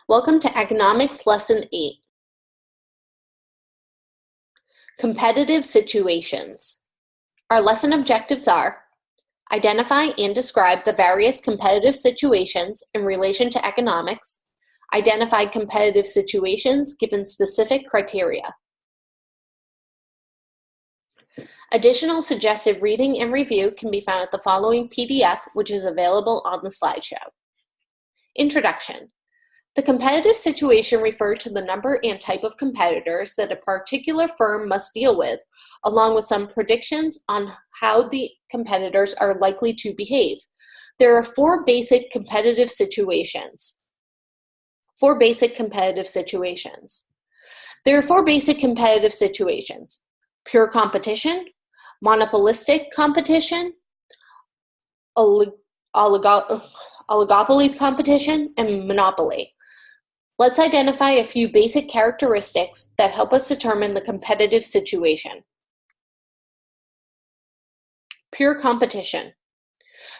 Welcome to Economics Lesson 8, Competitive Situations. Our lesson objectives are: identify and describe the various competitive situations in relation to economics, identify competitive situations given specific criteria. Additional suggested reading and review can be found at the following PDF, which is available on the slideshow. Introduction. The competitive situation refers to the number and type of competitors that a particular firm must deal with, along with some predictions on how the competitors are likely to behave. There are four basic competitive situations. There are four basic competitive situations: pure competition, monopolistic competition, oligopoly competition, and monopoly. Let's identify a few basic characteristics that help us determine the competitive situation. Pure competition.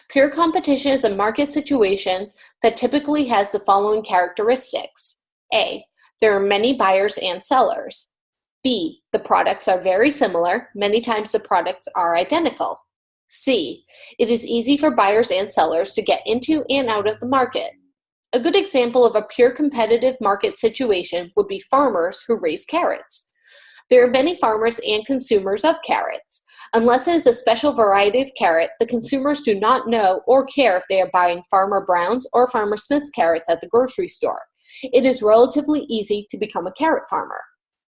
Pure competition is a market situation that typically has the following characteristics. A. There are many buyers and sellers. B. The products are very similar. Many times the products are identical. C. It is easy for buyers and sellers to get into and out of the market. A good example of a pure competitive market situation would be farmers who raise carrots. There are many farmers and consumers of carrots. Unless it is a special variety of carrot, the consumers do not know or care if they are buying Farmer Brown's or Farmer Smith's carrots at the grocery store. It is relatively easy to become a carrot farmer.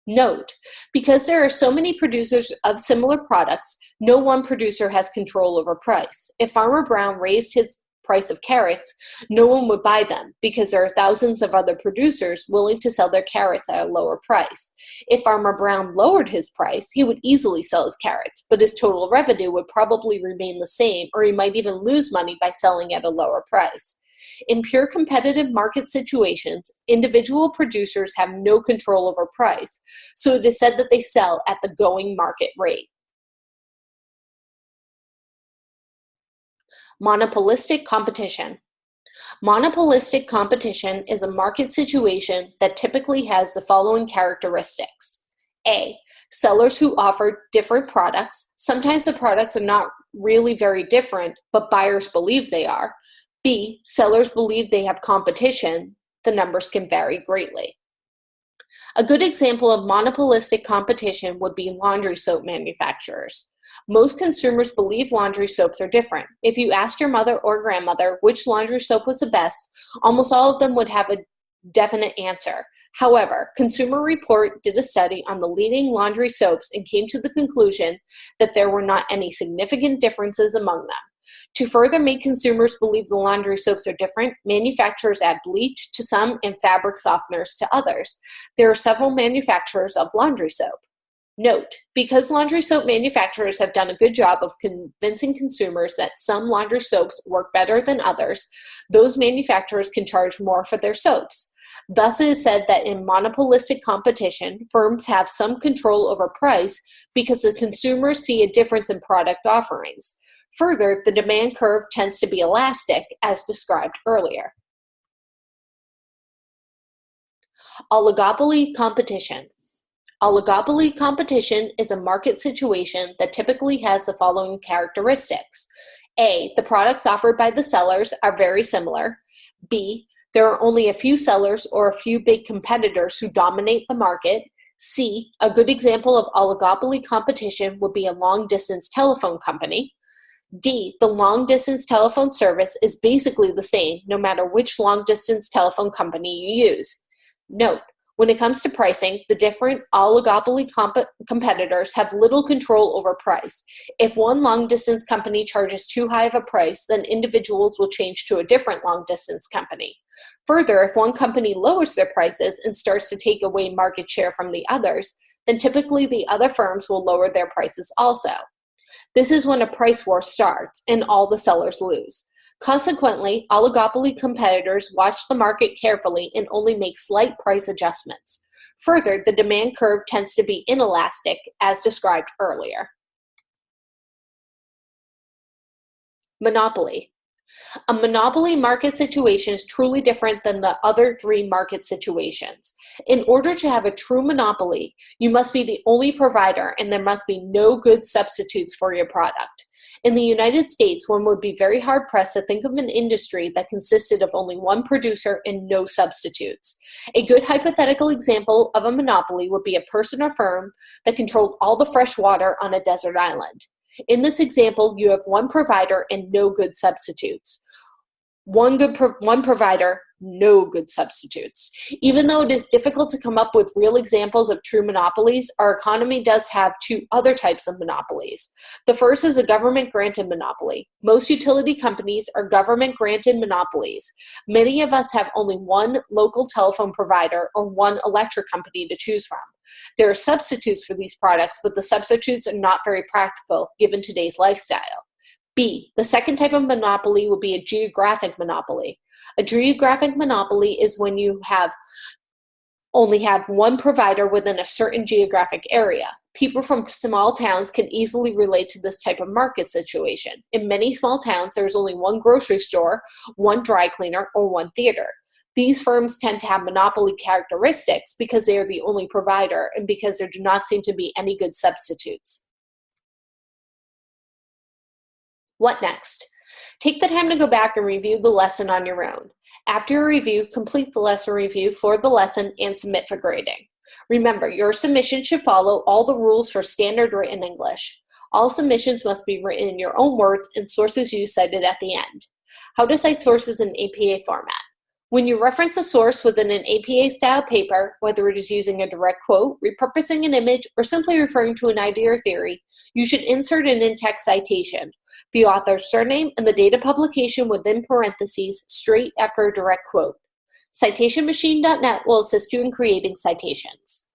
Note, because there are so many producers of similar products, no one producer has control over price. If Farmer Brown raised his price of carrots, no one would buy them because there are thousands of other producers willing to sell their carrots at a lower price. If Farmer Brown lowered his price, he would easily sell his carrots, but his total revenue would probably remain the same, or he might even lose money by selling at a lower price. In pure competitive market situations, individual producers have no control over price, so it is said that they sell at the going market rate. Monopolistic competition. Monopolistic competition is a market situation that typically has the following characteristics. A. Sellers who offer different products. Sometimes the products are not really very different, but buyers believe they are. B. Sellers believe they have competition. The numbers can vary greatly. A good example of monopolistic competition would be laundry soap manufacturers. Most consumers believe laundry soaps are different. If you asked your mother or grandmother which laundry soap was the best, almost all of them would have a definite answer. However, Consumer Report did a study on the leading laundry soaps and came to the conclusion that there were not any significant differences among them. To further make consumers believe the laundry soaps are different, manufacturers add bleach to some and fabric softeners to others. There are several manufacturers of laundry soap. Note, because laundry soap manufacturers have done a good job of convincing consumers that some laundry soaps work better than others, those manufacturers can charge more for their soaps. Thus, it is said that in monopolistic competition, firms have some control over price because the consumers see a difference in product offerings. Further, the demand curve tends to be elastic, as described earlier. Oligopoly competition. Oligopoly competition is a market situation that typically has the following characteristics. A. The products offered by the sellers are very similar. B. There are only a few sellers or a few big competitors who dominate the market. C. A good example of oligopoly competition would be a long-distance telephone company. D. The long-distance telephone service is basically the same no matter which long-distance telephone company you use. Note, when it comes to pricing, the different oligopoly competitors have little control over price. If one long-distance company charges too high of a price, then individuals will change to a different long-distance company. Further, if one company lowers their prices and starts to take away market share from the others, then typically the other firms will lower their prices also. This is when a price war starts and all the sellers lose. Consequently, oligopoly competitors watch the market carefully and only make slight price adjustments. Further, the demand curve tends to be inelastic, as described earlier. Monopoly. A monopoly market situation is truly different than the other three market situations. In order to have a true monopoly, you must be the only provider and there must be no good substitutes for your product. In the United States, one would be very hard-pressed to think of an industry that consisted of only one producer and no substitutes. A good hypothetical example of a monopoly would be a person or firm that controlled all the fresh water on a desert island. In this example, you have one provider and no good substitutes. One provider, no good substitutes. Even though it is difficult to come up with real examples of true monopolies, our economy does have two other types of monopolies. The first is a government-granted monopoly. Most utility companies are government-granted monopolies. Many of us have only one local telephone provider or one electric company to choose from. There are substitutes for these products, but the substitutes are not very practical given today's lifestyle. B, the second type of monopoly would be a geographic monopoly. A geographic monopoly is when you only have one provider within a certain geographic area. People from small towns can easily relate to this type of market situation. In many small towns, there is only one grocery store, one dry cleaner, or one theater. These firms tend to have monopoly characteristics because they are the only provider and because there do not seem to be any good substitutes. What next? Take the time to go back and review the lesson on your own. After your review, complete the lesson review for the lesson and submit for grading. Remember, your submission should follow all the rules for standard written English. All submissions must be written in your own words and sources used cited at the end. How to cite sources in APA format. When you reference a source within an APA-style paper, whether it is using a direct quote, repurposing an image, or simply referring to an idea or theory, you should insert an in-text citation, the author's surname, and the date of publication within parentheses straight after a direct quote. CitationMachine.net will assist you in creating citations.